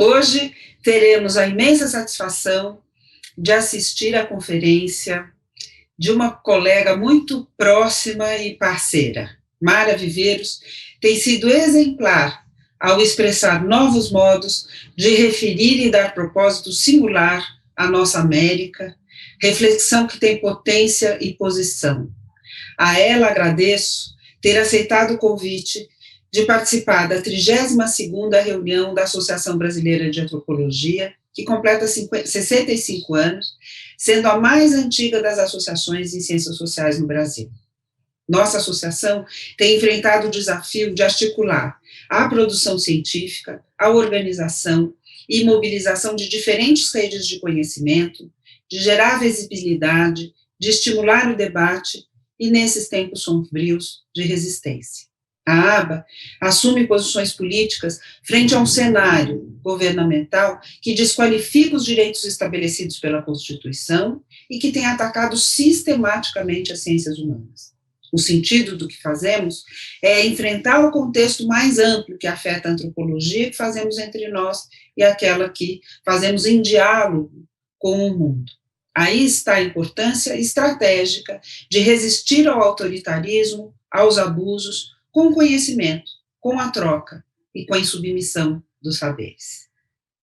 Hoje teremos a imensa satisfação de assistir à conferência de uma colega muito próxima e parceira. Mara Viveiros tem sido exemplar ao expressar novos modos de referir e dar propósito singular à nossa América, reflexão que tem potência e posição. A ela agradeço ter aceitado o convite de participar da 32ª reunião da Associação Brasileira de Antropologia, que completa 65 anos, sendo a mais antiga das associações em ciências sociais no Brasil. Nossa associação tem enfrentado o desafio de articular a produção científica, a organização e mobilização de diferentes redes de conhecimento, de gerar visibilidade, de estimular o debate e, nesses tempos sombrios, de resistência. A ABA assume posições políticas frente a um cenário governamental que desqualifica os direitos estabelecidos pela Constituição e que tem atacado sistematicamente as ciências humanas. O sentido do que fazemos é enfrentar o contexto mais amplo que afeta a antropologia que fazemos entre nós e aquela que fazemos em diálogo com o mundo. Aí está a importância estratégica de resistir ao autoritarismo, aos abusos, com o conhecimento, com a troca e com a insubmissão dos saberes.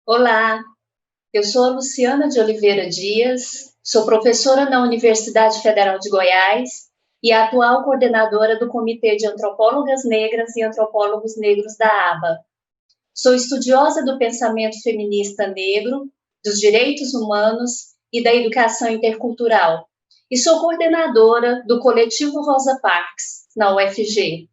Olá, eu sou a Luciana de Oliveira Dias, sou professora na Universidade Federal de Goiás e a atual coordenadora do Comitê de Antropólogas Negras e Antropólogos Negros da ABA. Sou estudiosa do pensamento feminista negro, dos direitos humanos e da educação intercultural, e sou coordenadora do coletivo Rosa Parks, na UFG.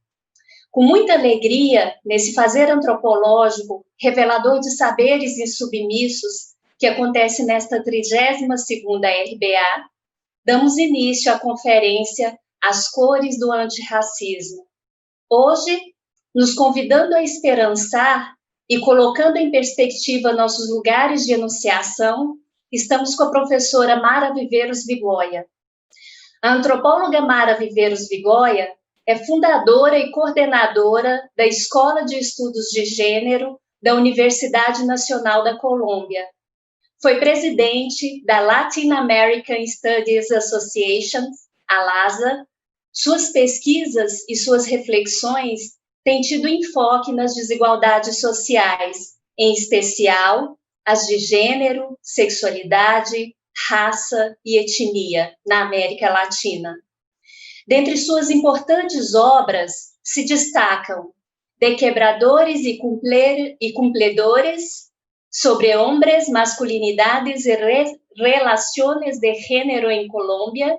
Com muita alegria, nesse fazer antropológico, revelador de saberes insubmissos, que acontece nesta 32ª RBA, damos início à conferência As Cores do Antirracismo. Hoje, nos convidando a esperançar e colocando em perspectiva nossos lugares de enunciação, estamos com a professora Mara Viveiros Vigoia. A antropóloga Mara Viveiros Vigoia é fundadora e coordenadora da Escola de Estudos de Gênero da Universidade Nacional da Colômbia. Foi presidente da Latin American Studies Association, a LASA. Suas pesquisas e suas reflexões têm tido enfoque nas desigualdades sociais, em especial as de gênero, sexualidade, raça e etnia na América Latina. Dentre suas importantes obras se destacam De Quebradores e Cumpledores, sobre hombres, masculinidades e relaciones de género en Colombia,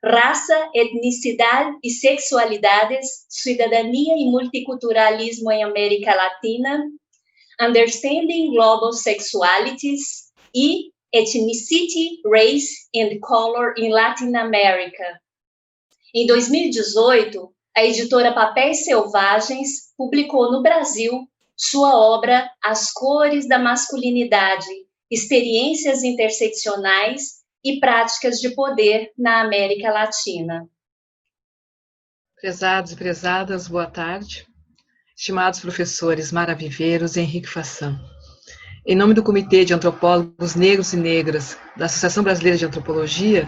Raça, Etnicidade e Sexualidades, Cidadania e Multiculturalismo em América Latina, Understanding Global Sexualities e Ethnicity, Race and Color in Latin America. Em 2018, a editora Papéis Selvagens publicou no Brasil sua obra As Cores da Masculinidade, Experiências Interseccionais e Práticas de Poder na América Latina. Prezados e prezadas, boa tarde. Estimados professores Mara Viveiros e Henrique Fassan. Em nome do Comitê de Antropólogos Negros e Negras da Associação Brasileira de Antropologia,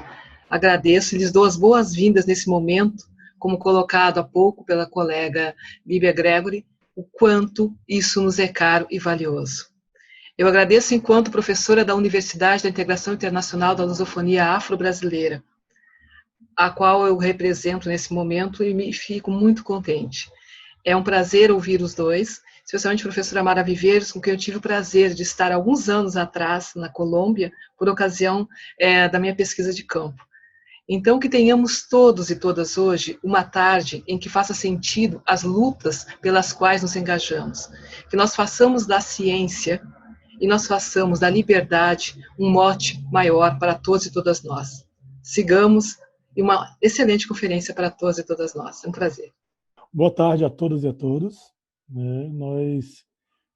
agradeço e lhes dou as boas-vindas nesse momento, como colocado há pouco pela colega Bíblia Gregory, o quanto isso nos é caro e valioso. Eu agradeço enquanto professora da Universidade da Integração Internacional da Lusofonia Afro-Brasileira, a qual eu represento nesse momento e me fico muito contente. É um prazer ouvir os dois, especialmente a professora Mara Viveiros, com quem eu tive o prazer de estar alguns anos atrás na Colômbia, por ocasião da minha pesquisa de campo. Então, que tenhamos todos e todas hoje uma tarde em que faça sentido as lutas pelas quais nos engajamos. Que nós façamos da ciência e nós façamos da liberdade um mote maior para todos e todas nós. Sigamos e uma excelente conferência para todos e todas nós. É um prazer. Boa tarde a todos e a todas. Nós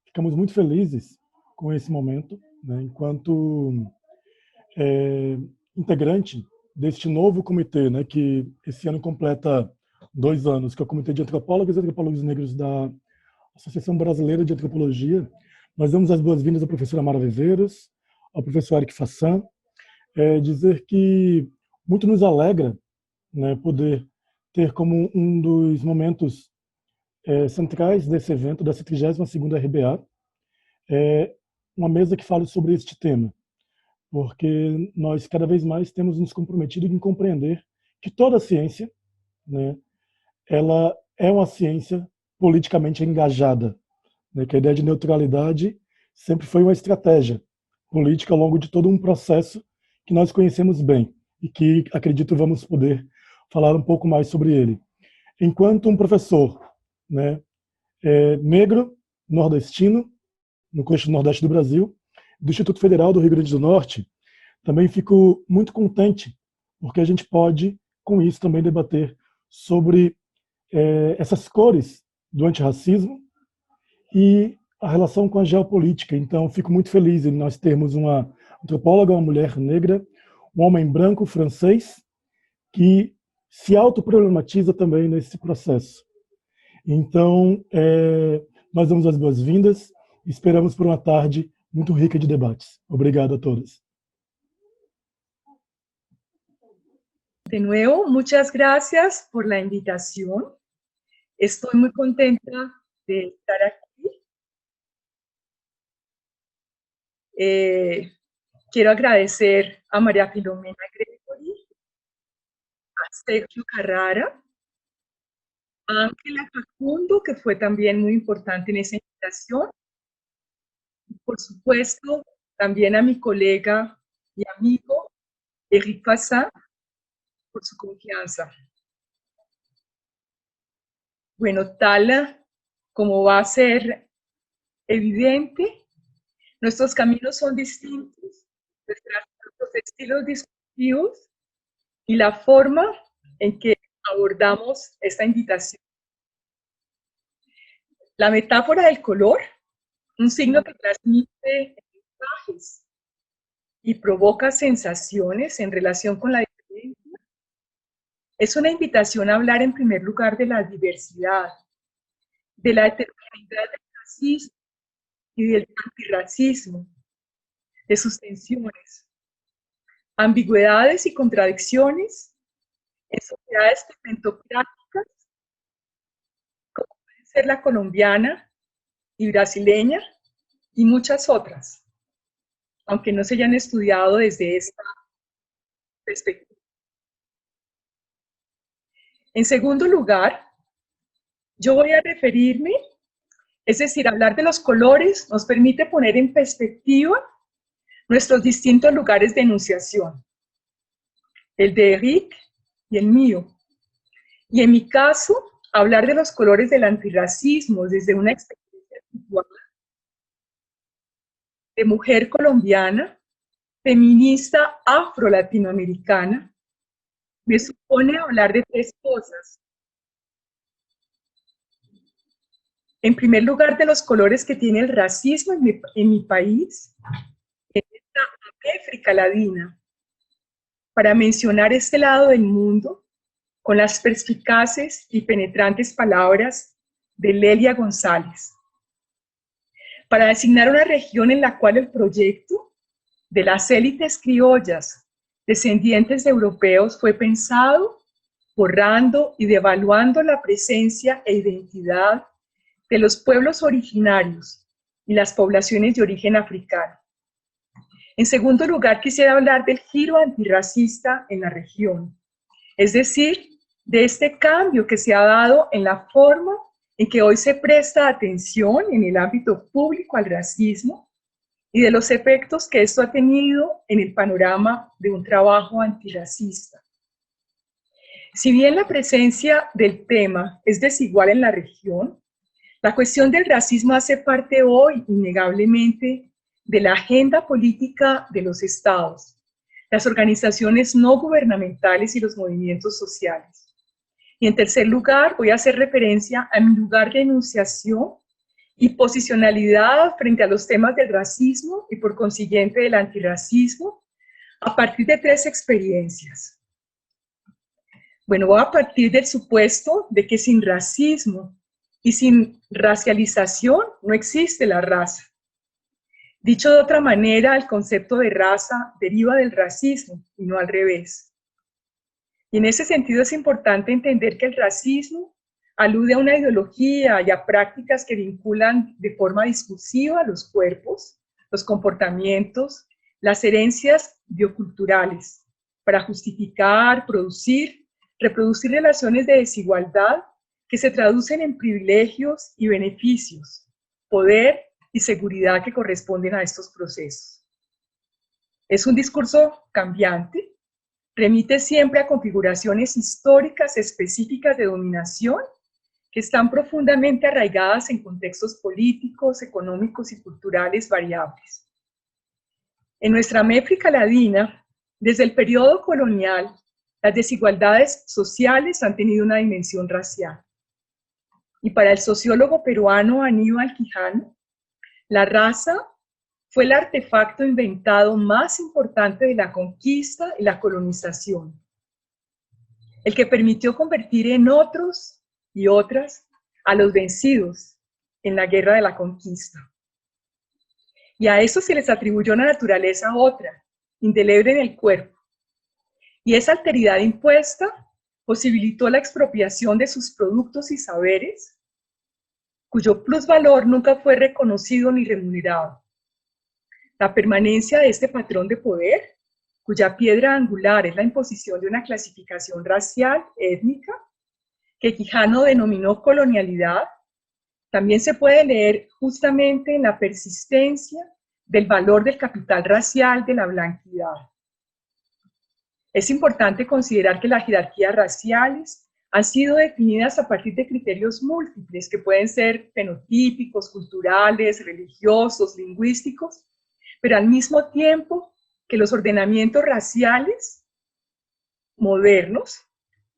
ficamos muito felizes com esse momento, enquanto integrante deste novo comitê, que esse ano completa 2 anos, que é o Comitê de Antropólogas e Antropólogos Negros da Associação Brasileira de Antropologia. Nós damos as boas-vindas à professora Mara Viveiros, ao professor Eric Fassan, dizer que muito nos alegra, né, poder ter como um dos momentos centrais desse evento, dessa 32ª RBA, uma mesa que fale sobre este tema, porque nós cada vez mais temos nos comprometido em compreender que toda a ciência, né, ela é uma ciência politicamente engajada, né, que a ideia de neutralidade sempre foi uma estratégia política ao longo de todo um processo que nós conhecemos bem e que acredito vamos poder falar um pouco mais sobre ele. Enquanto um professor, né, negro, nordestino, no coxo nordeste do Brasil, do Instituto Federal do Rio Grande do Norte, também fico muito contente, porque a gente pode, com isso, também debater sobre essas cores do antirracismo e a relação com a geopolítica. Então, fico muito feliz em nós termos uma antropóloga, uma mulher negra, um homem branco francês, que se autoproblematiza também nesse processo. Então, nós damos as boas-vindas e esperamos por uma tarde muito rica de debates. Obrigado a todos. De nuevo, muchas gracias por la invitación. Estoy muy contenta de estar aquí. Quiero agradecer a María Filomena Gregory, a Sergio Carrara, a Ángela Facundo, que fue también muy importante en esa invitación, y por supuesto también a mi colega y amigo Eric Fassan por su confianza. Bueno, tal como va a ser evidente, nuestros caminos son distintos, nuestros estilos discursivos y la forma en que abordamos esta invitación. La metáfora del color, un signo que transmite mensajes y provoca sensaciones en relación con la diferencia, es una invitación a hablar en primer lugar de la diversidad, de la heterogeneidad del racismo y del antirracismo, de sus tensiones, ambigüedades y contradicciones en sociedades tecnocráticas, como pueden ser la colombiana y brasileña y muchas otras, aunque no se hayan estudiado desde esta perspectiva. En segundo lugar, yo voy a referirme, es decir, hablar de los colores nos permite poner en perspectiva nuestros distintos lugares de enunciación, el de Eric y el mío. Y en mi caso, hablar de los colores del antirracismo desde una experiencia situada de mujer colombiana, feminista afro-latinoamericana, me supone hablar de tres cosas. En primer lugar, de los colores que tiene el racismo en mi país, en esta África Latina, para mencionar este lado del mundo con las perspicaces y penetrantes palabras de Lelia González, para designar una región en la cual el proyecto de las élites criollas descendientes de europeos fue pensado borrando y devaluando la presencia e identidad de los pueblos originarios y las poblaciones de origen africano. En segundo lugar, quisiera hablar del giro antirracista en la región, es decir, de este cambio que se ha dado en la forma en que hoy se presta atención en el ámbito público al racismo y de los efectos que esto ha tenido en el panorama de un trabajo antirracista. Si bien la presencia del tema es desigual en la región, la cuestión del racismo hace parte hoy, innegablemente, de la agenda política de los estados, las organizaciones no gubernamentales y los movimientos sociales. Y en tercer lugar, voy a hacer referencia a mi lugar de enunciación y posicionalidad frente a los temas del racismo y por consiguiente del antirracismo a partir de tres experiencias. Bueno, voy a partir del supuesto de que sin racismo y sin racialización no existe la raza. Dicho de otra manera, el concepto de raza deriva del racismo y no al revés. Y en ese sentido es importante entender que el racismo alude a una ideología y a prácticas que vinculan de forma discursiva los cuerpos, los comportamientos, las herencias bioculturales, para justificar, producir, reproducir relaciones de desigualdad que se traducen en privilegios y beneficios, poder y seguridad que corresponden a estos procesos. Es un discurso cambiante, remite siempre a configuraciones históricas específicas de dominación que están profundamente arraigadas en contextos políticos, económicos y culturales variables. En nuestra América Latina, desde el periodo colonial, las desigualdades sociales han tenido una dimensión racial. Y para el sociólogo peruano Aníbal Quijano, la raza fue el artefacto inventado más importante de la conquista y la colonización, el que permitió convertir en otros y otras a los vencidos en la guerra de la conquista. Y a eso se les atribuyó una naturaleza otra, indeleble en el cuerpo. Y esa alteridad impuesta posibilitó la expropiación de sus productos y saberes, cuyo plusvalor nunca fue reconocido ni remunerado. La permanencia de este patrón de poder, cuya piedra angular es la imposición de una clasificación racial, étnica, que Quijano denominó colonialidad, también se puede leer justamente en la persistencia del valor del capital racial de la blanquidad. Es importante considerar que las jerarquías raciales han sido definidas a partir de criterios múltiples que pueden ser fenotípicos, culturales, religiosos, lingüísticos, pero al mismo tiempo que los ordenamientos raciales modernos,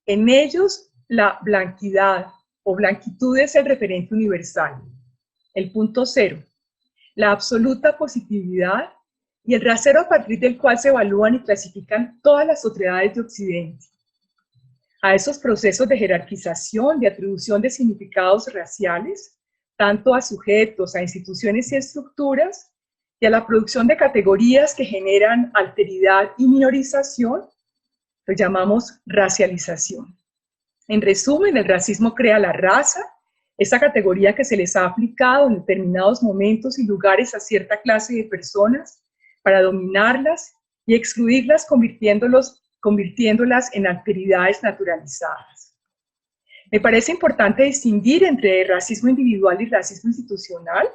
en ellos la blanquidad o blanquitud es el referente universal, el punto cero, la absoluta positividad y el rasero a partir del cual se evalúan y clasifican todas las otredades de Occidente. A esos procesos de jerarquización, de atribución de significados raciales, tanto a sujetos, a instituciones y estructuras, y a la producción de categorías que generan alteridad y minorización, lo llamamos racialización. En resumen, el racismo crea la raza, esa categoría que se les ha aplicado en determinados momentos y lugares a cierta clase de personas para dominarlas y excluirlas, convirtiéndolas en alteridades naturalizadas. Me parece importante distinguir entre racismo individual y racismo institucional,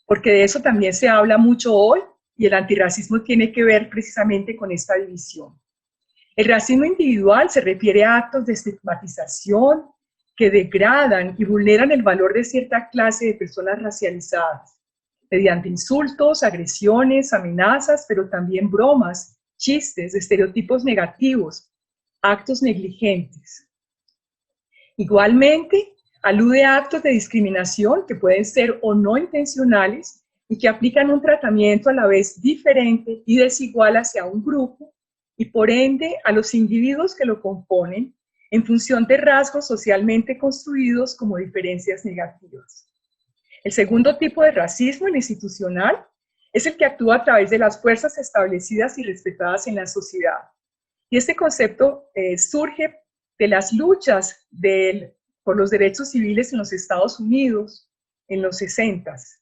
porque de eso también se habla mucho hoy y el antirracismo tiene que ver precisamente con esta división. El racismo individual se refiere a actos de estigmatización que degradan y vulneran el valor de cierta clase de personas racializadas, mediante insultos, agresiones, amenazas, pero también bromas, chistes, estereotipos negativos, actos negligentes. Igualmente, alude a actos de discriminación que pueden ser o no intencionales y que aplican un tratamiento a la vez diferente y desigual hacia un grupo y por ende a los individuos que lo componen en función de rasgos socialmente construidos como diferencias negativas. El segundo tipo de racismo, el institucional, es el que actúa a través de las fuerzas establecidas y respetadas en la sociedad. Y este concepto surge de las luchas por los derechos civiles en los Estados Unidos en los 60s.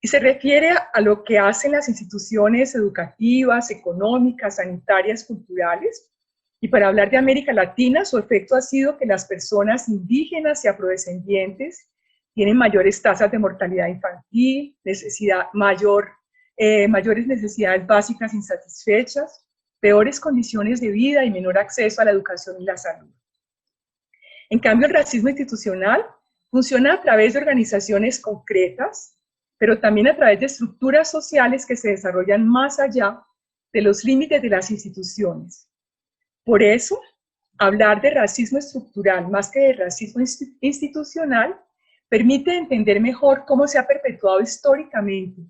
Y se refiere a lo que hacen las instituciones educativas, económicas, sanitarias, culturales. Y para hablar de América Latina, su efecto ha sido que las personas indígenas y afrodescendientes tienen mayores tasas de mortalidad infantil, mayores necesidades básicas insatisfechas, peores condiciones de vida y menor acceso a la educación y la salud. En cambio, el racismo institucional funciona a través de organizaciones concretas, pero también a través de estructuras sociales que se desarrollan más allá de los límites de las instituciones. Por eso, hablar de racismo estructural más que de racismo institucional permite entender mejor cómo se ha perpetuado históricamente,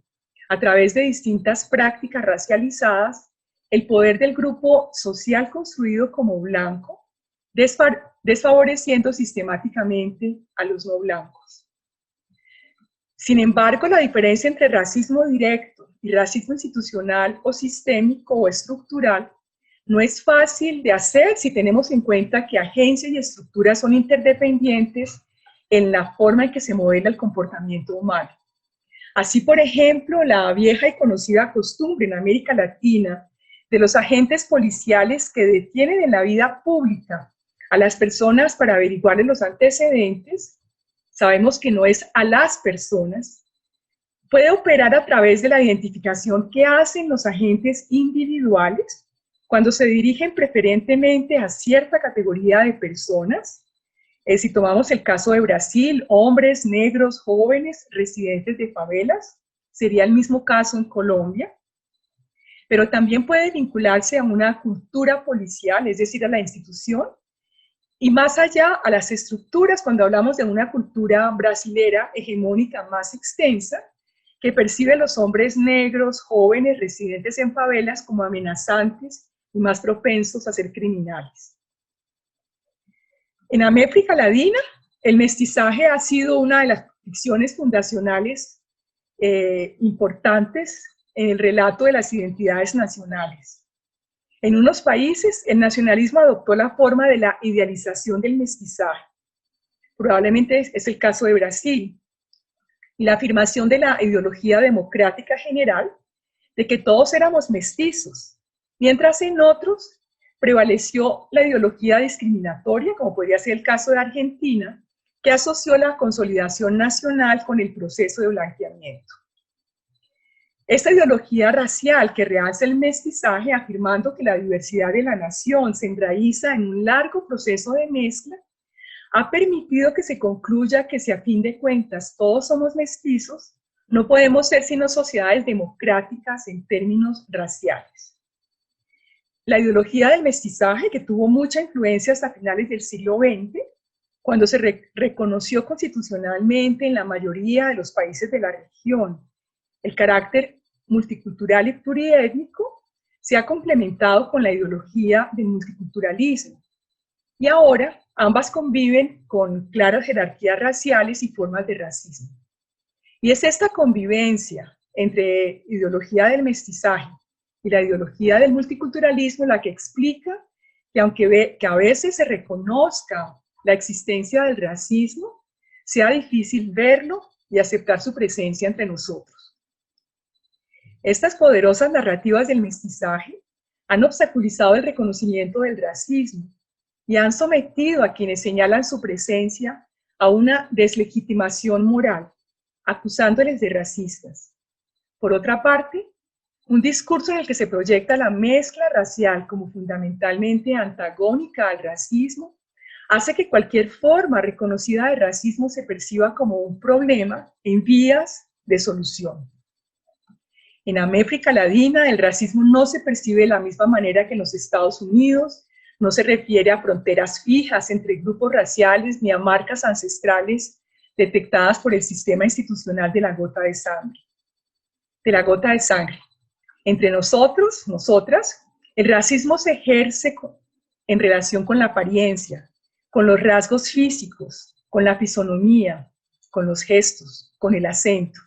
a través de distintas prácticas racializadas, el poder del grupo social construido como blanco, desfavoreciendo sistemáticamente a los no blancos. Sin embargo, la diferencia entre racismo directo y racismo institucional o sistémico o estructural no es fácil de hacer si tenemos en cuenta que agencias y estructuras son interdependientes en la forma en que se modela el comportamiento humano. Así, por ejemplo, la vieja y conocida costumbre en América Latina de los agentes policiales que detienen en la vida pública a las personas para averiguarles los antecedentes, sabemos que no es a las personas, puede operar a través de la identificación que hacen los agentes individuales cuando se dirigen preferentemente a cierta categoría de personas. Si tomamos el caso de Brasil, hombres, negros, jóvenes, residentes de favelas, sería el mismo caso en Colombia, pero también puede vincularse a una cultura policial, es decir, a la institución, y más allá a las estructuras cuando hablamos de una cultura brasilera hegemónica más extensa, que percibe a los hombres negros, jóvenes, residentes en favelas como amenazantes y más propensos a ser criminales. En América Latina, el mestizaje ha sido una de las ficciones fundacionales importantes en el relato de las identidades nacionales. En unos países, el nacionalismo adoptó la forma de la idealización del mestizaje. Probablemente es el caso de Brasil. Y la afirmación de la ideología democrática general de que todos éramos mestizos, mientras en otros prevaleció la ideología discriminatoria, como podría ser el caso de Argentina, que asoció la consolidación nacional con el proceso de blanqueamiento. Esta ideología racial que realza el mestizaje, afirmando que la diversidad de la nación se enraiza en un largo proceso de mezcla, ha permitido que se concluya que si a fin de cuentas todos somos mestizos, no podemos ser sino sociedades democráticas en términos raciales. La ideología del mestizaje, que tuvo mucha influencia hasta finales del siglo XX, cuando se reconoció constitucionalmente en la mayoría de los países de la región el carácter multicultural y pluriétnico, se ha complementado con la ideología del multiculturalismo. Y ahora ambas conviven con claras jerarquías raciales y formas de racismo. Y es esta convivencia entre ideología del mestizaje y la ideología del multiculturalismo la que explica que a veces se reconozca la existencia del racismo, sea difícil verlo y aceptar su presencia entre nosotros. Estas poderosas narrativas del mestizaje han obstaculizado el reconocimiento del racismo y han sometido a quienes señalan su presencia a una deslegitimación moral, acusándoles de racistas. Por otra parte, un discurso en el que se proyecta la mezcla racial como fundamentalmente antagónica al racismo hace que cualquier forma reconocida de racismo se perciba como un problema en vías de solución. En América Latina, el racismo no se percibe de la misma manera que en los Estados Unidos, no se refiere a fronteras fijas entre grupos raciales ni a marcas ancestrales detectadas por el sistema institucional de la gota de sangre. Entre nosotros, nosotras, el racismo se ejerce en relación con la apariencia, con los rasgos físicos, con la fisonomía, con los gestos, con el acento.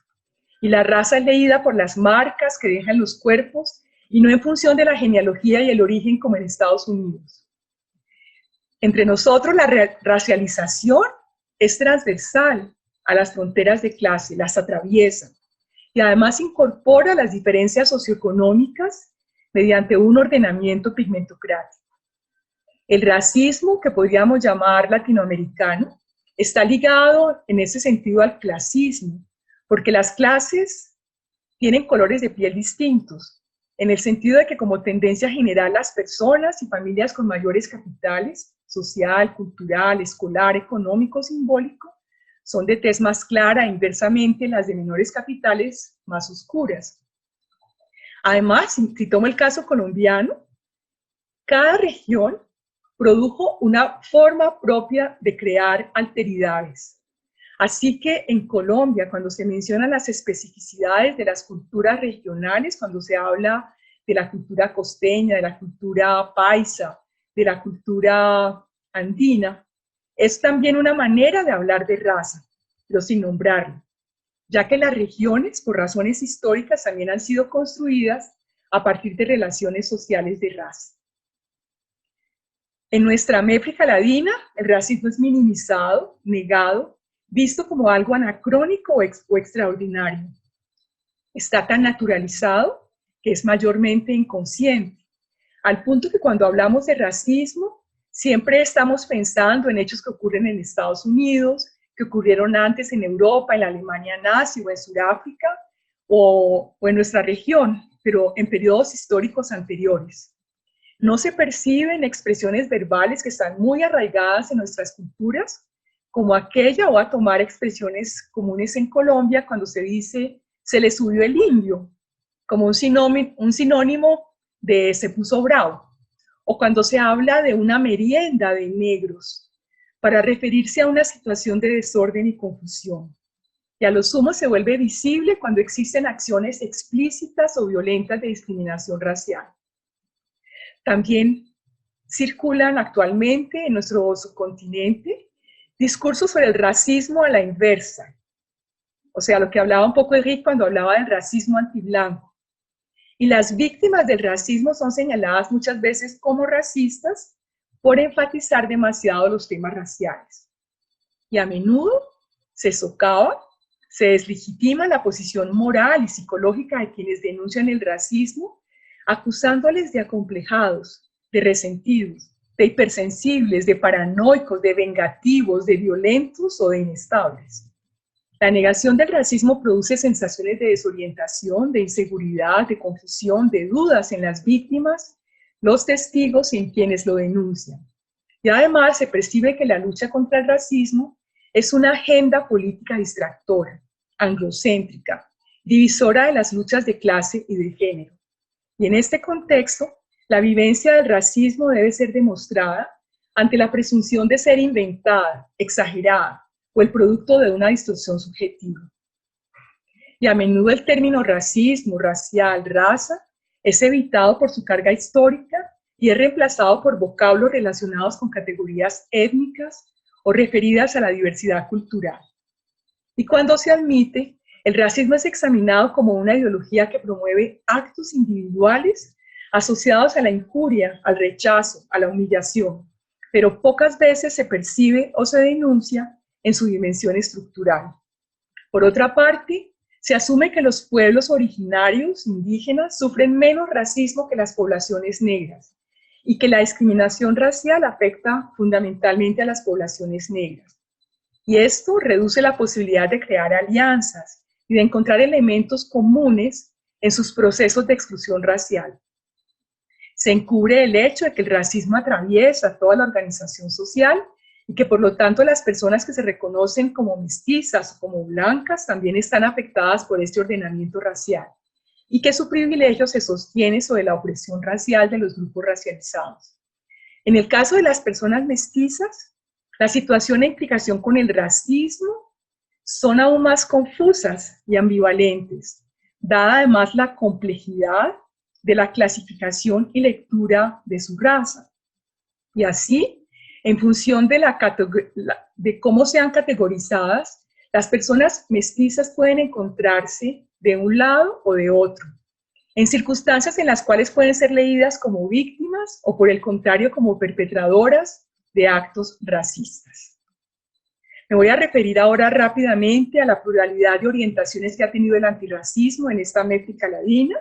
Y la raza es leída por las marcas que dejan los cuerpos y no en función de la genealogía y el origen como en Estados Unidos. Entre nosotros la racialización es transversal a las fronteras de clase, las atraviesa y además incorpora las diferencias socioeconómicas mediante un ordenamiento pigmentocrático. El racismo, que podríamos llamar latinoamericano, está ligado en ese sentido al clasismo, porque las clases tienen colores de piel distintos, en el sentido de que como tendencia general las personas y familias con mayores capitales, social, cultural, escolar, económico, simbólico, son de tez más clara e inversamente las de menores capitales más oscuras. Además, si tomo el caso colombiano, cada región produjo una forma propia de crear alteridades. Así que en Colombia, cuando se mencionan las especificidades de las culturas regionales, cuando se habla de la cultura costeña, de la cultura paisa, de la cultura andina, es también una manera de hablar de raza, pero sin nombrarlo. ya que las regiones, por razones históricas, también han sido construidas a partir de relaciones sociales de raza. En nuestra América Latina, el racismo es minimizado, negado, visto como algo anacrónico o extraordinario. Está tan naturalizado que es mayormente inconsciente, al punto que cuando hablamos de racismo, siempre estamos pensando en hechos que ocurren en Estados Unidos, que ocurrieron antes en Europa, en la Alemania nazi o en Sudáfrica, o en nuestra región, pero en periodos históricos anteriores. No se perciben expresiones verbales que están muy arraigadas en nuestras culturas, como aquella, o a tomar expresiones comunes en Colombia cuando se dice se le subió el indio, como un sinónimo de se puso bravo, o cuando se habla de una merienda de negros, para referirse a una situación de desorden y confusión. Y a lo sumo se vuelve visible cuando existen acciones explícitas o violentas de discriminación racial. También circulan actualmente en nuestro subcontinente discursos sobre el racismo a la inversa. O sea, lo que hablaba un poco Eric cuando hablaba del racismo antiblanco. Y las víctimas del racismo son señaladas muchas veces como racistas por enfatizar demasiado los temas raciales. Y a menudo se socava, se deslegitima la posición moral y psicológica de quienes denuncian el racismo, acusándoles de acomplejados, de resentidos, de hipersensibles, de paranoicos, de vengativos, de violentos o de inestables. La negación del racismo produce sensaciones de desorientación, de inseguridad, de confusión, de dudas en las víctimas, los testigos y en quienes lo denuncian. Y además se percibe que la lucha contra el racismo es una agenda política distractora, anglocéntrica, divisora de las luchas de clase y de género. Y en este contexto, la vivencia del racismo debe ser demostrada ante la presunción de ser inventada, exagerada o el producto de una distorsión subjetiva. Y a menudo el término racismo, racial, raza es evitado por su carga histórica y es reemplazado por vocablos relacionados con categorías étnicas o referidas a la diversidad cultural. Y cuando se admite, el racismo es examinado como una ideología que promueve actos individuales asociados a la injuria, al rechazo, a la humillación, pero pocas veces se percibe o se denuncia en su dimensión estructural. Por otra parte, se asume que los pueblos originarios indígenas sufren menos racismo que las poblaciones negras y que la discriminación racial afecta fundamentalmente a las poblaciones negras. Y esto reduce la posibilidad de crear alianzas y de encontrar elementos comunes en sus procesos de exclusión racial. Se encubre el hecho de que el racismo atraviesa toda la organización social y que por lo tanto las personas que se reconocen como mestizas o como blancas también están afectadas por este ordenamiento racial y que su privilegio se sostiene sobre la opresión racial de los grupos racializados. En el caso de las personas mestizas, la situación e implicación con el racismo son aún más confusas y ambivalentes, dada además la complejidad de la clasificación y lectura de su raza. Y así, en función de cómo sean categorizadas, las personas mestizas pueden encontrarse de un lado o de otro, en circunstancias en las cuales pueden ser leídas como víctimas o por el contrario como perpetradoras de actos racistas. Me voy a referir ahora rápidamente a la pluralidad de orientaciones que ha tenido el antirracismo en esta América Latina,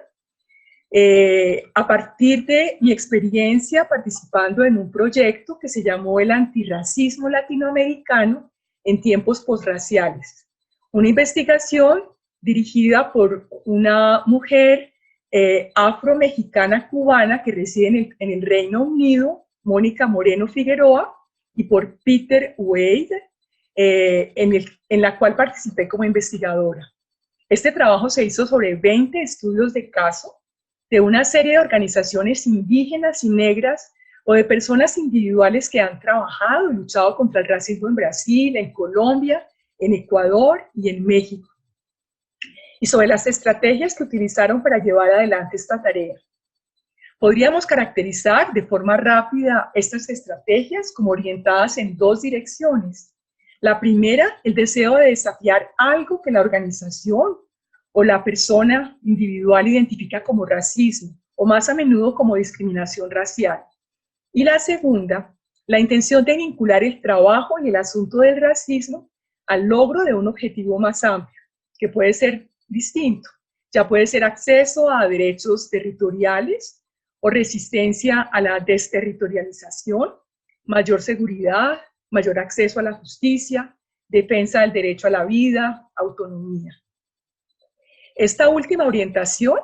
a partir de mi experiencia participando en un proyecto que se llamó el Antirracismo Latinoamericano en tiempos posraciales. Una investigación dirigida por una mujer afro-mexicana cubana que reside en el Reino Unido, Mónica Moreno Figueroa, y por Peter Wade, en la cual participé como investigadora. Este trabajo se hizo sobre 20 estudios de caso de una serie de organizaciones indígenas y negras o de personas individuales que han trabajado y luchado contra el racismo en Brasil, en Colombia, en Ecuador y en México, y sobre las estrategias que utilizaron para llevar adelante esta tarea. Podríamos caracterizar de forma rápida estas estrategias como orientadas en dos direcciones. La primera, el deseo de desafiar algo que la organización o la persona individual identifica como racismo, o más a menudo como discriminación racial. Y la segunda, la intención de vincular el trabajo y el asunto del racismo al logro de un objetivo más amplio, que puede ser distinto. Ya puede ser acceso a derechos territoriales o resistencia a la desterritorialización, mayor seguridad, mayor acceso a la justicia, defensa del derecho a la vida, autonomía. Esta última orientación,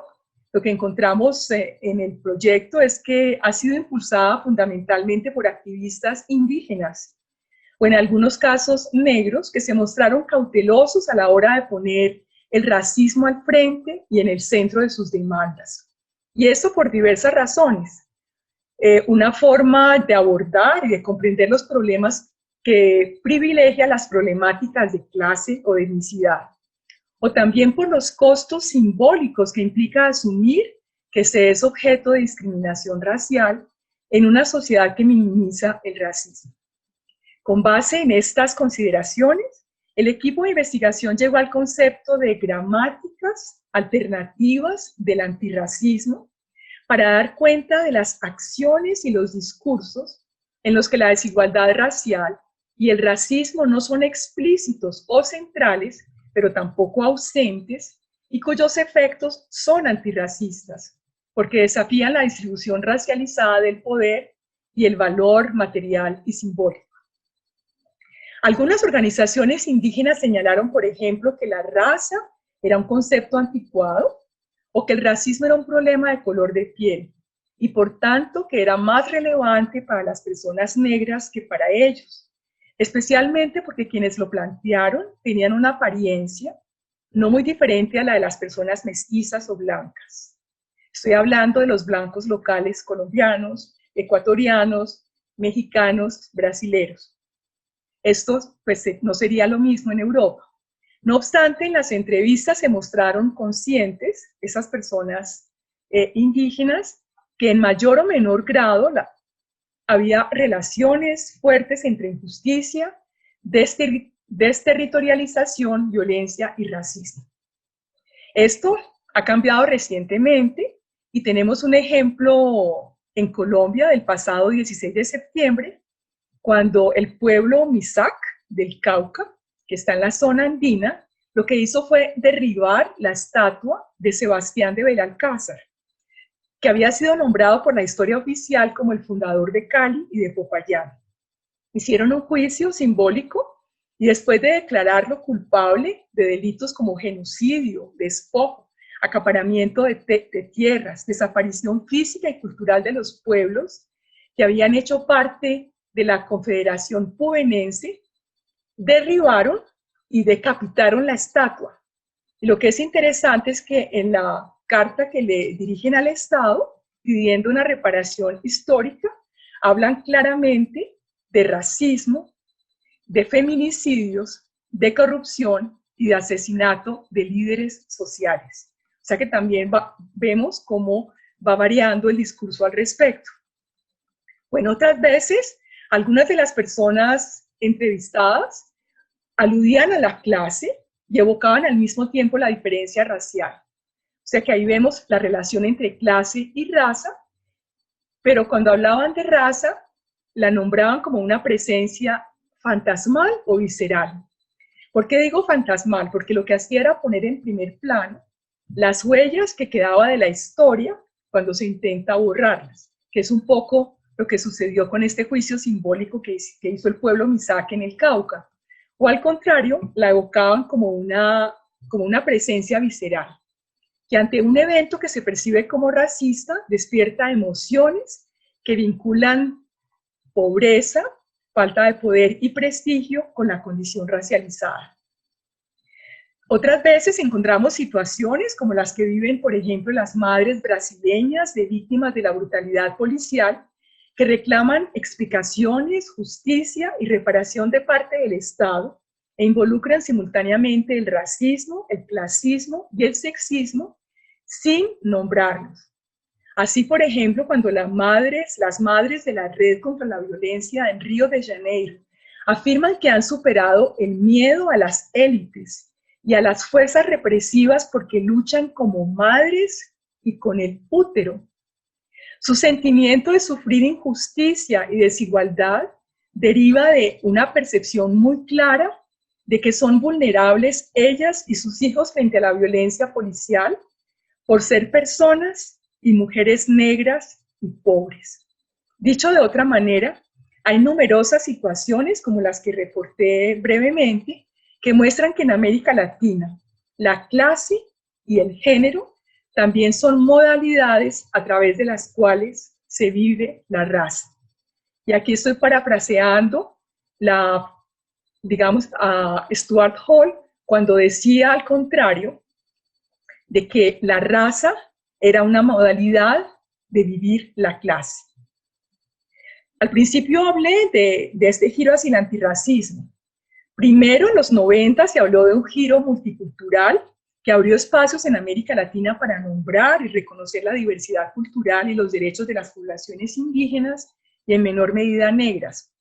lo que encontramos en el proyecto es que ha sido impulsada fundamentalmente por activistas indígenas, o en algunos casos negros, que se mostraron cautelosos a la hora de poner el racismo al frente y en el centro de sus demandas. Y esto por diversas razones. Una forma de abordar y de comprender los problemas que privilegia las problemáticas de clase o de etnicidad, o también por los costos simbólicos que implica asumir que se es objeto de discriminación racial en una sociedad que minimiza el racismo. Con base en estas consideraciones, el equipo de investigación llegó al concepto de gramáticas alternativas del antirracismo para dar cuenta de las acciones y los discursos en los que la desigualdad racial y el racismo no son explícitos o centrales, pero tampoco ausentes, y cuyos efectos son antirracistas, porque desafían la distribución racializada del poder y el valor material y simbólico. Algunas organizaciones indígenas señalaron, por ejemplo, que la raza era un concepto anticuado o que el racismo era un problema de color de piel y por tanto que era más relevante para las personas negras que para ellos, especialmente porque quienes lo plantearon tenían una apariencia no muy diferente a la de las personas mestizas o blancas. Estoy hablando de los blancos locales colombianos, ecuatorianos, mexicanos, brasileros. Esto pues, no sería lo mismo en Europa. No obstante, en las entrevistas se mostraron conscientes, esas personas indígenas, que en mayor o menor grado había relaciones fuertes entre injusticia, desterritorialización, violencia y racismo. Esto ha cambiado recientemente y tenemos un ejemplo en Colombia del pasado 16 de septiembre, cuando el pueblo Misak del Cauca, que está en la zona andina, lo que hizo fue derribar la estatua de Sebastián de Belalcázar, que había sido nombrado por la historia oficial como el fundador de Cali y de Popayán. Hicieron un juicio simbólico y después de declararlo culpable de delitos como genocidio, despojo, acaparamiento de tierras, desaparición física y cultural de los pueblos que habían hecho parte de la Confederación Pubenense, derribaron y decapitaron la estatua. Y lo que es interesante es que en la carta que le dirigen al Estado, pidiendo una reparación histórica, hablan claramente de racismo, de feminicidios, de corrupción y de asesinato de líderes sociales. O sea que también vemos cómo va variando el discurso al respecto. Bueno, otras veces, algunas de las personas entrevistadas aludían a la clase y evocaban al mismo tiempo la diferencia racial. O sea que ahí vemos la relación entre clase y raza, pero cuando hablaban de raza, la nombraban como una presencia fantasmal o visceral. ¿Por qué digo fantasmal? Porque lo que hacía era poner en primer plano las huellas que quedaba de la historia cuando se intenta borrarlas, que es un poco lo que sucedió con este juicio simbólico que hizo el pueblo Misak en el Cauca. O al contrario, la evocaban como una presencia visceral, que ante un evento que se percibe como racista, despierta emociones que vinculan pobreza, falta de poder y prestigio con la condición racializada. Otras veces encontramos situaciones como las que viven, por ejemplo, las madres brasileñas de víctimas de la brutalidad policial, que reclaman explicaciones, justicia y reparación de parte del Estado e involucran simultáneamente el racismo, el clasismo y el sexismo sin nombrarlos. Así, por ejemplo, cuando las madres de la Red contra la Violencia en Río de Janeiro afirman que han superado el miedo a las élites y a las fuerzas represivas porque luchan como madres y con el útero. Su sentimiento de sufrir injusticia y desigualdad deriva de una percepción muy clara de que son vulnerables ellas y sus hijos frente a la violencia policial por ser personas y mujeres negras y pobres. Dicho de otra manera, hay numerosas situaciones como las que reporté brevemente que muestran que en América Latina la clase y el género también son modalidades a través de las cuales se vive la raza. Y aquí estoy parafraseando a Stuart Hall cuando decía al contrario de que la raza era una modalidad de vivir la clase. Al principio hablé de este giro hacia el antirracismo. Primero, en los 90 se habló de un giro multicultural que abrió espacios en América Latina para nombrar y reconocer la diversidad cultural y los derechos de las poblaciones indígenas y en menor medida negras.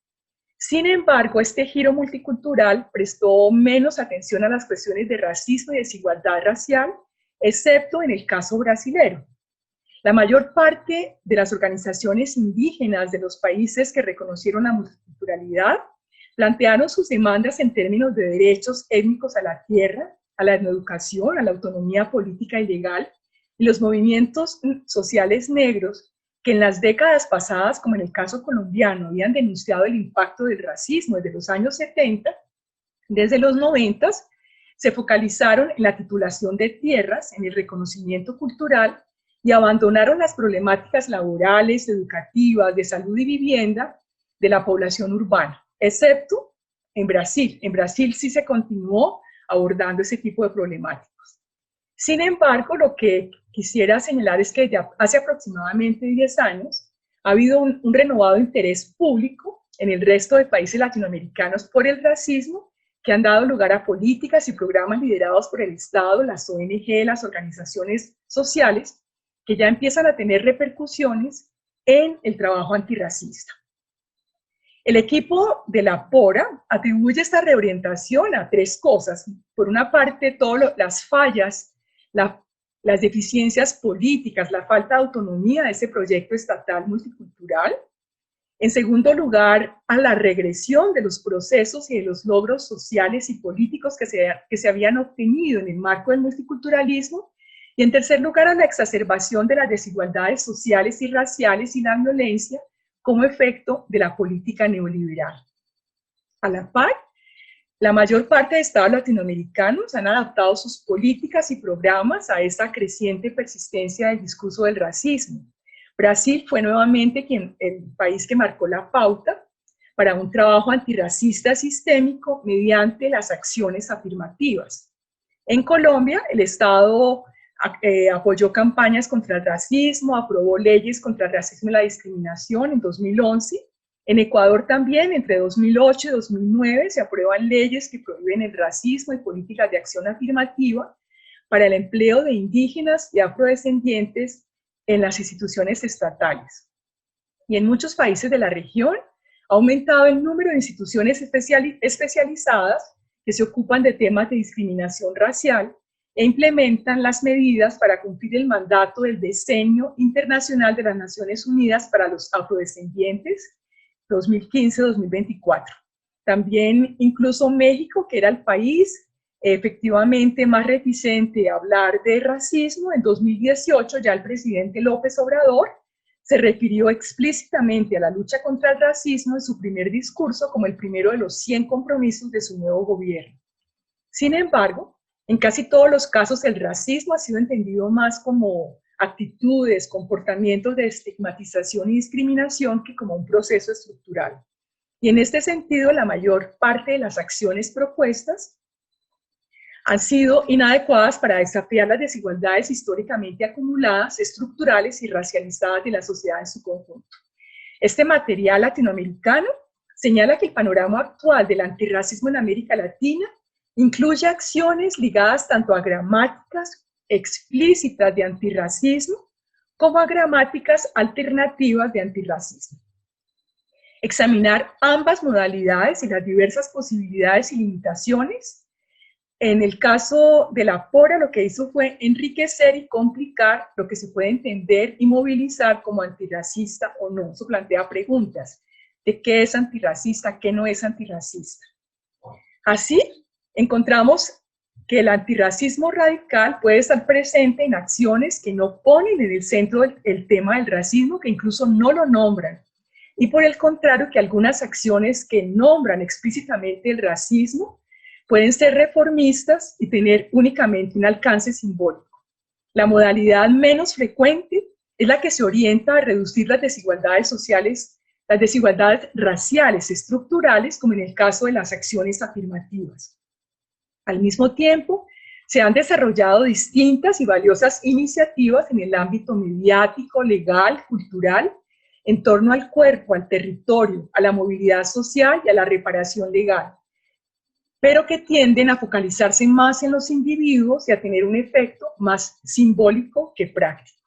Sin embargo, este giro multicultural prestó menos atención a las cuestiones de racismo y desigualdad racial, excepto en el caso brasilero. La mayor parte de las organizaciones indígenas de los países que reconocieron la multiculturalidad plantearon sus demandas en términos de derechos étnicos a la tierra, a la educación, a la autonomía política y legal, y los movimientos sociales negros que en las décadas pasadas, como en el caso colombiano, habían denunciado el impacto del racismo desde los años 70, desde los 90 se focalizaron en la titulación de tierras, en el reconocimiento cultural, y abandonaron las problemáticas laborales, educativas, de salud y vivienda de la población urbana, excepto en Brasil. En Brasil sí se continuó abordando ese tipo de problemáticas. Sin embargo, lo que quisiera señalar es que desde hace aproximadamente 10 años ha habido un renovado interés público en el resto de países latinoamericanos por el racismo, que han dado lugar a políticas y programas liderados por el Estado, las ONG, las organizaciones sociales, que ya empiezan a tener repercusiones en el trabajo antirracista. El equipo de la PORA atribuye esta reorientación a 3 cosas. Por una parte, todas las fallas, las deficiencias políticas, la falta de autonomía de ese proyecto estatal multicultural. En segundo lugar, a la regresión de los procesos y de los logros sociales y políticos que se habían obtenido en el marco del multiculturalismo. Y en tercer lugar, a la exacerbación de las desigualdades sociales y raciales y la violencia como efecto de la política neoliberal. A la par, la mayor parte de estados latinoamericanos han adaptado sus políticas y programas a esta creciente persistencia del discurso del racismo. Brasil fue nuevamente el país que marcó la pauta para un trabajo antirracista sistémico mediante las acciones afirmativas. En Colombia, el Estado apoyó campañas contra el racismo, aprobó leyes contra el racismo y la discriminación en 2011. En Ecuador también, entre 2008 y 2009, se aprueban leyes que prohíben el racismo y políticas de acción afirmativa para el empleo de indígenas y afrodescendientes en las instituciones estatales. Y en muchos países de la región ha aumentado el número de instituciones especializadas que se ocupan de temas de discriminación racial e implementan las medidas para cumplir el mandato del Decenio Internacional de las Naciones Unidas para los Afrodescendientes 2015-2024. También incluso México, que era el país efectivamente más reticente a hablar de racismo, en 2018 ya el presidente López Obrador se refirió explícitamente a la lucha contra el racismo en su primer discurso como el primero de los 100 compromisos de su nuevo gobierno. Sin embargo, en casi todos los casos el racismo ha sido entendido más como actitudes, comportamientos de estigmatización y discriminación que como un proceso estructural. Y en este sentido, la mayor parte de las acciones propuestas han sido inadecuadas para desafiar las desigualdades históricamente acumuladas, estructurales y racializadas de la sociedad en su conjunto. Este material latinoamericano señala que el panorama actual del antirracismo en América Latina incluye acciones ligadas tanto a gramáticas explícitas de antirracismo como a gramáticas alternativas de antirracismo. examinar ambas modalidades y las diversas posibilidades y limitaciones. En el caso de la PORA, lo que hizo fue enriquecer y complicar lo que se puede entender y movilizar como antirracista o no. Eso plantea preguntas de qué es antirracista, qué no es antirracista. Así, encontramos que el antirracismo radical puede estar presente en acciones que no ponen en el centro el tema del racismo, que incluso no lo nombran. Y por el contrario, que algunas acciones que nombran explícitamente el racismo pueden ser reformistas y tener únicamente un alcance simbólico. La modalidad menos frecuente es la que se orienta a reducir las desigualdades sociales, las desigualdades raciales estructurales, como en el caso de las acciones afirmativas. Al mismo tiempo, se han desarrollado distintas y valiosas iniciativas en el ámbito mediático, legal, cultural, en torno al cuerpo, al territorio, a la movilidad social y a la reparación legal, pero que tienden a focalizarse más en los individuos y a tener un efecto más simbólico que práctico.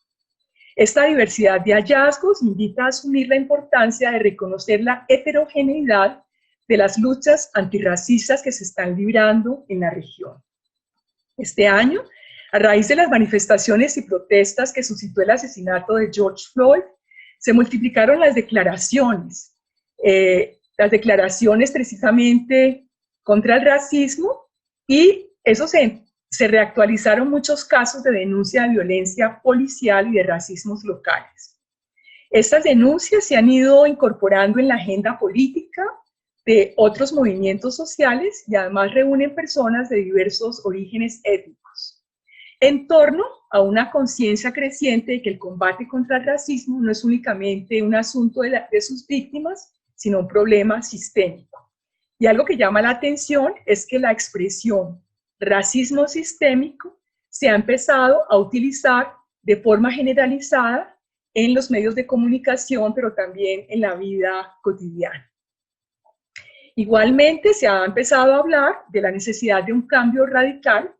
Esta diversidad de hallazgos invita a asumir la importancia de reconocer la heterogeneidad de las luchas antirracistas que se están librando en la región. Este año, a raíz de las manifestaciones y protestas que suscitó el asesinato de George Floyd, se multiplicaron las declaraciones precisamente contra el racismo, y eso se reactualizaron muchos casos de denuncia de violencia policial y de racismos locales. Estas denuncias se han ido incorporando en la agenda política de otros movimientos sociales y además reúnen personas de diversos orígenes étnicos, en torno a una conciencia creciente de que el combate contra el racismo no es únicamente un asunto de sus víctimas, sino un problema sistémico. Y algo que llama la atención es que la expresión racismo sistémico se ha empezado a utilizar de forma generalizada en los medios de comunicación, pero también en la vida cotidiana. Igualmente se ha empezado a hablar de la necesidad de un cambio radical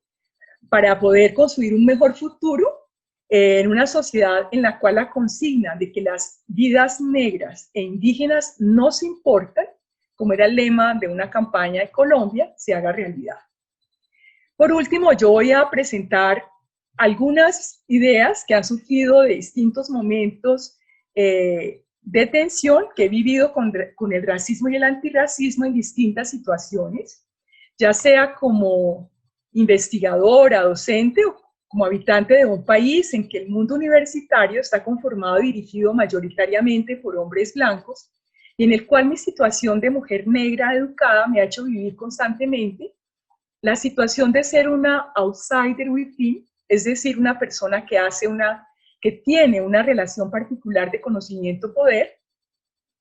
para poder construir un mejor futuro en una sociedad en la cual la consigna de que las vidas negras e indígenas no se importan, como era el lema de una campaña de Colombia, se haga realidad. Por último, yo voy a presentar algunas ideas que han surgido de distintos momentos de tensión que he vivido con el racismo y el antirracismo en distintas situaciones, ya sea como investigadora, docente o como habitante de un país en que el mundo universitario está conformado y dirigido mayoritariamente por hombres blancos, y en el cual mi situación de mujer negra educada me ha hecho vivir constantemente la situación de ser una outsider within, es decir, una persona que tiene una relación particular de conocimiento-poder,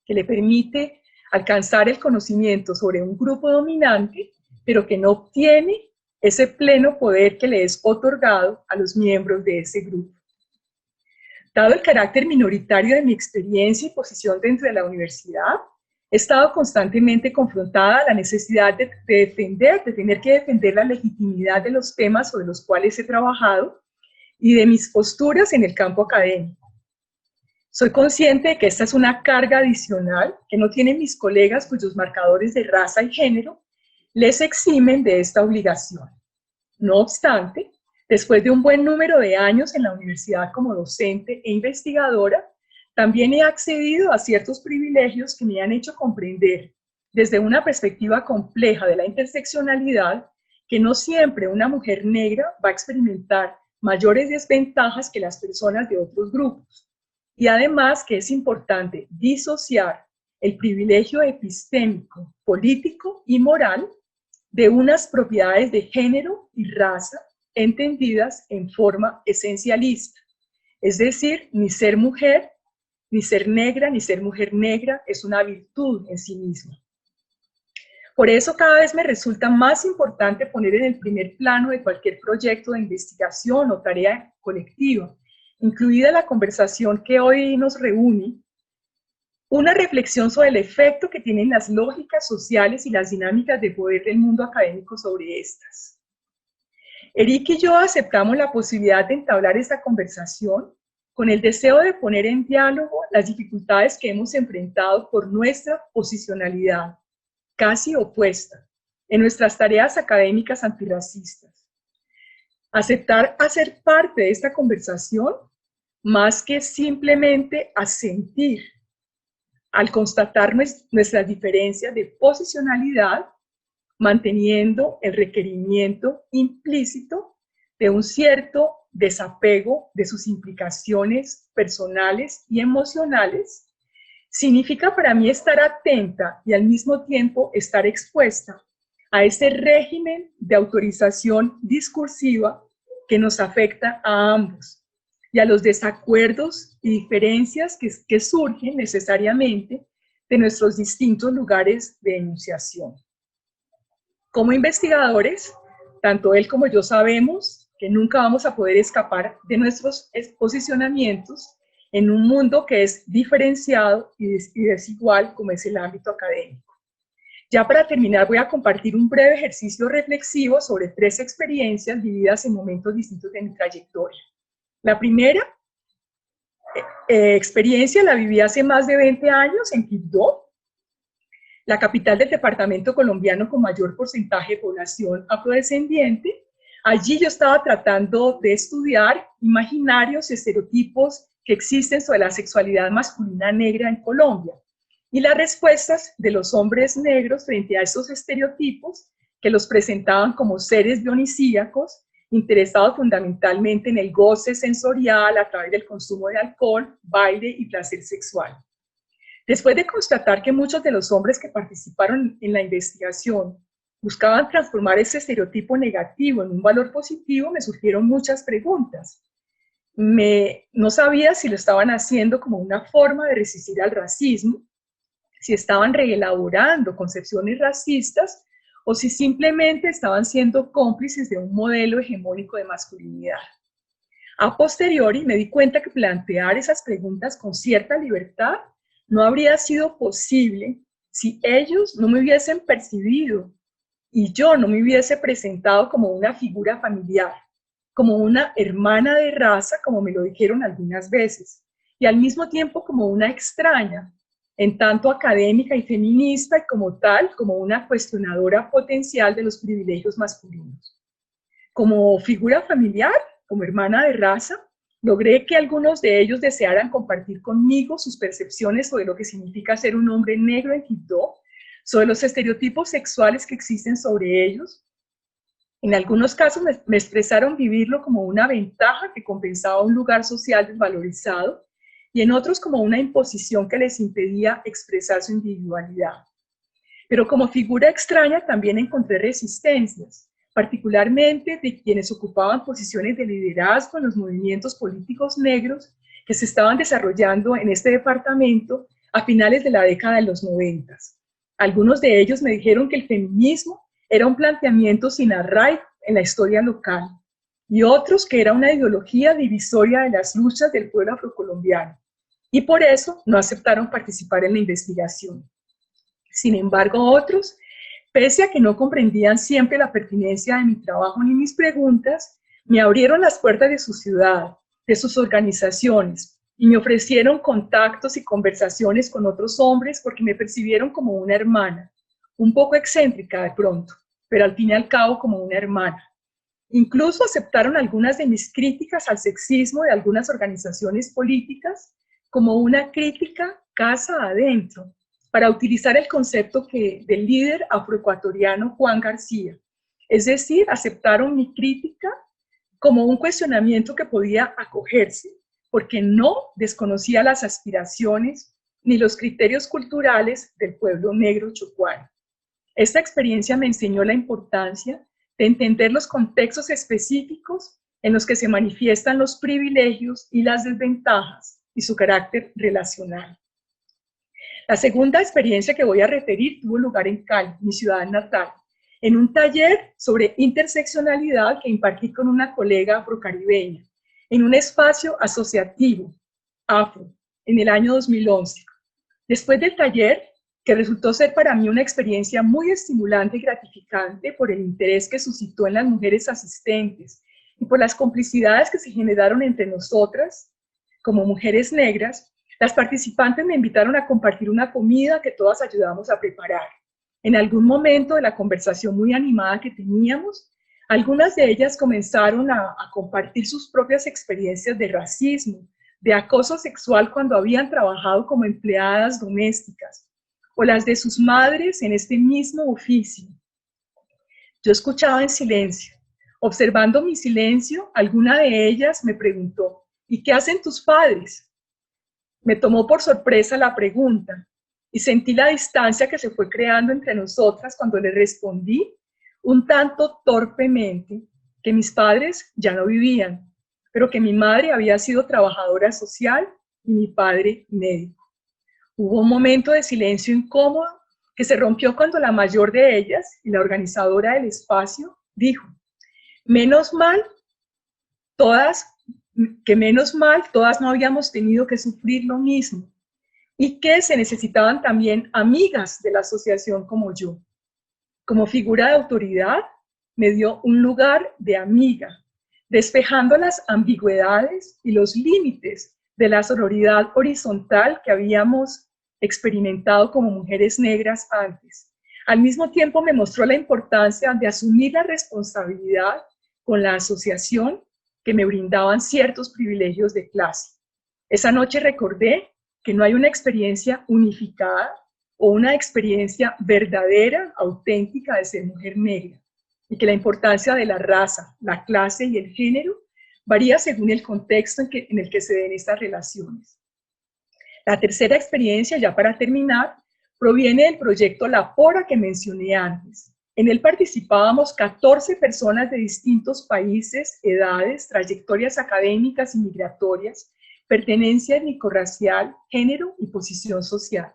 que le permite alcanzar el conocimiento sobre un grupo dominante, pero que no obtiene ese pleno poder que le es otorgado a los miembros de ese grupo. Dado el carácter minoritario de mi experiencia y posición dentro de la universidad, he estado constantemente confrontada a la necesidad de tener que defender la legitimidad de los temas sobre los cuales he trabajado y de mis posturas en el campo académico. Soy consciente de que esta es una carga adicional que no tienen mis colegas cuyos marcadores de raza y género les eximen de esta obligación. No obstante, después de un buen número de años en la universidad como docente e investigadora, también he accedido a ciertos privilegios que me han hecho comprender, desde una perspectiva compleja de la interseccionalidad, que no siempre una mujer negra va a experimentar mayores desventajas que las personas de otros grupos. Y además que es importante disociar el privilegio epistémico, político y moral de unas propiedades de género y raza entendidas en forma esencialista. Es decir, ni ser mujer, ni ser negra, ni ser mujer negra es una virtud en sí misma. Por eso cada vez me resulta más importante poner en el primer plano de cualquier proyecto de investigación o tarea colectiva, incluida la conversación que hoy nos reúne, una reflexión sobre el efecto que tienen las lógicas sociales y las dinámicas de poder del mundo académico sobre estas. Eric y yo aceptamos la posibilidad de entablar esta conversación con el deseo de poner en diálogo las dificultades que hemos enfrentado por nuestra posicionalidad, casi opuesta, en nuestras tareas académicas antirracistas. Aceptar hacer parte de esta conversación, más que simplemente asentir, al constatar nuestras diferencias de posicionalidad, manteniendo el requerimiento implícito de un cierto desapego de sus implicaciones personales y emocionales, significa para mí estar atenta y al mismo tiempo estar expuesta a ese régimen de autorización discursiva que nos afecta a ambos y a los desacuerdos y diferencias que surgen necesariamente de nuestros distintos lugares de enunciación. Como investigadores, tanto él como yo sabemos que nunca vamos a poder escapar de nuestros posicionamientos en un mundo que es diferenciado y desigual como es el ámbito académico. Ya para terminar voy a compartir un breve ejercicio reflexivo sobre 3 experiencias vividas en momentos distintos de mi trayectoria. La primera experiencia la viví hace más de 20 años en Quibdó, la capital del departamento colombiano con mayor porcentaje de población afrodescendiente. Allí yo estaba tratando de estudiar imaginarios y estereotipos que existen sobre la sexualidad masculina negra en Colombia y las respuestas de los hombres negros frente a esos estereotipos que los presentaban como seres dionisíacos, interesados fundamentalmente en el goce sensorial a través del consumo de alcohol, baile y placer sexual. Después de constatar que muchos de los hombres que participaron en la investigación buscaban transformar ese estereotipo negativo en un valor positivo, me surgieron muchas preguntas. No sabía si lo estaban haciendo como una forma de resistir al racismo, si estaban reelaborando concepciones racistas o si simplemente estaban siendo cómplices de un modelo hegemónico de masculinidad. A posteriori me di cuenta que plantear esas preguntas con cierta libertad no habría sido posible si ellos no me hubiesen percibido y yo no me hubiese presentado como una figura familiar, como una hermana de raza, como me lo dijeron algunas veces, y al mismo tiempo como una extraña, en tanto académica y feminista, y como tal, como una cuestionadora potencial de los privilegios masculinos. Como figura familiar, como hermana de raza, logré que algunos de ellos desearan compartir conmigo sus percepciones sobre lo que significa ser un hombre negro en Quibdó, sobre los estereotipos sexuales que existen sobre ellos. En algunos casos me expresaron vivirlo como una ventaja que compensaba un lugar social desvalorizado y en otros como una imposición que les impedía expresar su individualidad. Pero como figura extraña también encontré resistencias, particularmente de quienes ocupaban posiciones de liderazgo en los movimientos políticos negros que se estaban desarrollando en este departamento a finales de la década de los 90. Algunos de ellos me dijeron que el feminismo era un planteamiento sin arraigo en la historia local, y otros que era una ideología divisoria de las luchas del pueblo afrocolombiano, y por eso no aceptaron participar en la investigación. Sin embargo, otros, pese a que no comprendían siempre la pertinencia de mi trabajo ni mis preguntas, me abrieron las puertas de su ciudad, de sus organizaciones, y me ofrecieron contactos y conversaciones con otros hombres porque me percibieron como una hermana, un poco excéntrica de pronto, pero al fin y al cabo como una hermana. Incluso aceptaron algunas de mis críticas al sexismo de algunas organizaciones políticas como una crítica casa adentro, para utilizar el concepto del líder afroecuatoriano Juan García. Es decir, aceptaron mi crítica como un cuestionamiento que podía acogerse, porque no desconocía las aspiraciones ni los criterios culturales del pueblo negro chocuano. Esta experiencia me enseñó la importancia de entender los contextos específicos en los que se manifiestan los privilegios y las desventajas y su carácter relacional. La segunda experiencia que voy a referir tuvo lugar en Cali, mi ciudad natal, en un taller sobre interseccionalidad que impartí con una colega afrocaribeña, en un espacio asociativo, afro, en el año 2011. Después del taller, que resultó ser para mí una experiencia muy estimulante y gratificante por el interés que suscitó en las mujeres asistentes y por las complicidades que se generaron entre nosotras, como mujeres negras, las participantes me invitaron a compartir una comida que todas ayudamos a preparar. En algún momento de la conversación muy animada que teníamos, algunas de ellas comenzaron a compartir sus propias experiencias de racismo, de acoso sexual cuando habían trabajado como empleadas domésticas, o las de sus madres en este mismo oficio. Yo escuchaba en silencio. Observando mi silencio, alguna de ellas me preguntó, ¿y qué hacen tus padres? Me tomó por sorpresa la pregunta y sentí la distancia que se fue creando entre nosotras cuando le respondí, un tanto torpemente, que mis padres ya no vivían, pero que mi madre había sido trabajadora social y mi padre médico. Hubo un momento de silencio incómodo que se rompió cuando la mayor de ellas y la organizadora del espacio dijo, menos mal todas no habíamos tenido que sufrir lo mismo y que se necesitaban también amigas de la asociación como yo. Como figura de autoridad, me dio un lugar de amiga, despejando las ambigüedades y los límites de la sororidad horizontal que habíamos experimentado como mujeres negras antes. Al mismo tiempo me mostró la importancia de asumir la responsabilidad con la asociación que me brindaban ciertos privilegios de clase. Esa noche recordé que no hay una experiencia unificada o una experiencia verdadera, auténtica de ser mujer negra, y que la importancia de la raza, la clase y el género varía según el contexto en el que se den estas relaciones. La tercera experiencia, ya para terminar, proviene del proyecto La Pora que mencioné antes. En él participábamos 14 personas de distintos países, edades, trayectorias académicas y migratorias, pertenencia étnico-racial, género y posición social.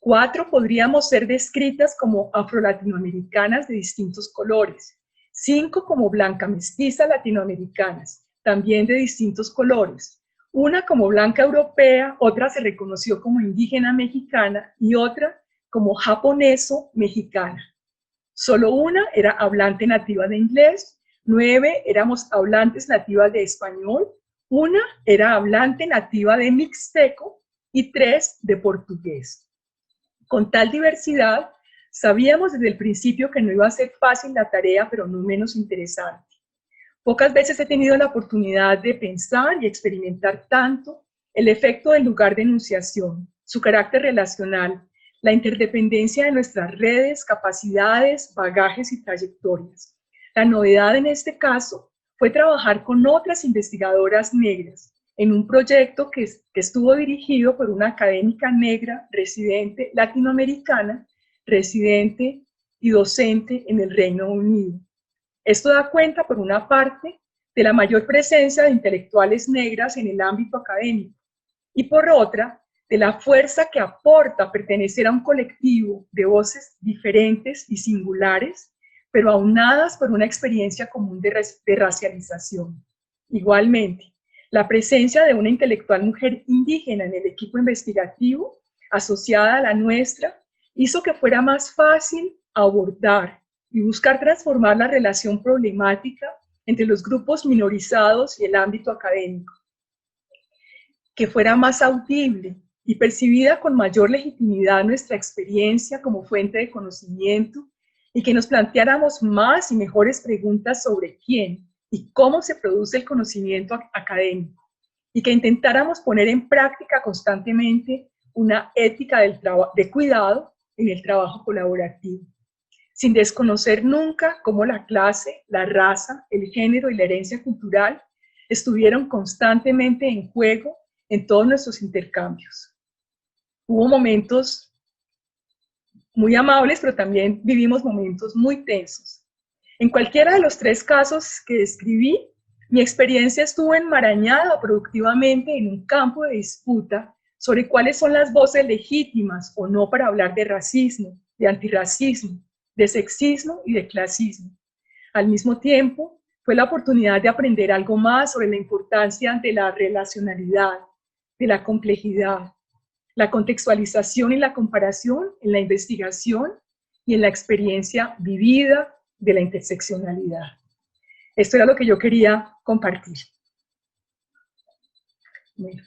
4 podríamos ser descritas como afro-latinoamericanas de distintos colores. 5 como blanca mestiza latinoamericanas, también de distintos colores. Una como blanca europea, otra se reconoció como indígena mexicana y otra como japoneso-mexicana. Solo una era hablante nativa de inglés, 9 éramos hablantes nativas de español, una era hablante nativa de mixteco y 3 de portugués. Con tal diversidad, sabíamos desde el principio que no iba a ser fácil la tarea, pero no menos interesante. Pocas veces he tenido la oportunidad de pensar y experimentar tanto el efecto del lugar de enunciación, su carácter relacional, la interdependencia de nuestras redes, capacidades, bagajes y trayectorias. La novedad en este caso fue trabajar con otras investigadoras negras en un proyecto que estuvo dirigido por una académica negra, residente latinoamericana, residente y docente en el Reino Unido. Esto da cuenta, por una parte, de la mayor presencia de intelectuales negras en el ámbito académico y por otra, de la fuerza que aporta pertenecer a un colectivo de voces diferentes y singulares, pero aunadas por una experiencia común de racialización. Igualmente, la presencia de una intelectual mujer indígena en el equipo investigativo, asociada a la nuestra, hizo que fuera más fácil abordar y buscar transformar la relación problemática entre los grupos minorizados y el ámbito académico, que fuera más audible y percibida con mayor legitimidad nuestra experiencia como fuente de conocimiento y que nos planteáramos más y mejores preguntas sobre quién y cómo se produce el conocimiento académico y que intentáramos poner en práctica constantemente una ética de cuidado en el trabajo colaborativo, sin desconocer nunca cómo la clase, la raza, el género y la herencia cultural estuvieron constantemente en juego en todos nuestros intercambios. Hubo momentos muy amables, pero también vivimos momentos muy tensos. En cualquiera de los 3 casos que describí, mi experiencia estuvo enmarañada productivamente en un campo de disputa sobre cuáles son las voces legítimas o no para hablar de racismo, de antirracismo, de sexismo y de clasismo. Al mismo tiempo, fue la oportunidad de aprender algo más sobre la importancia de la relacionalidad, de la complejidad, la contextualización y la comparación en la investigación y en la experiencia vivida de la interseccionalidad. Esto era lo que yo quería compartir. Bueno.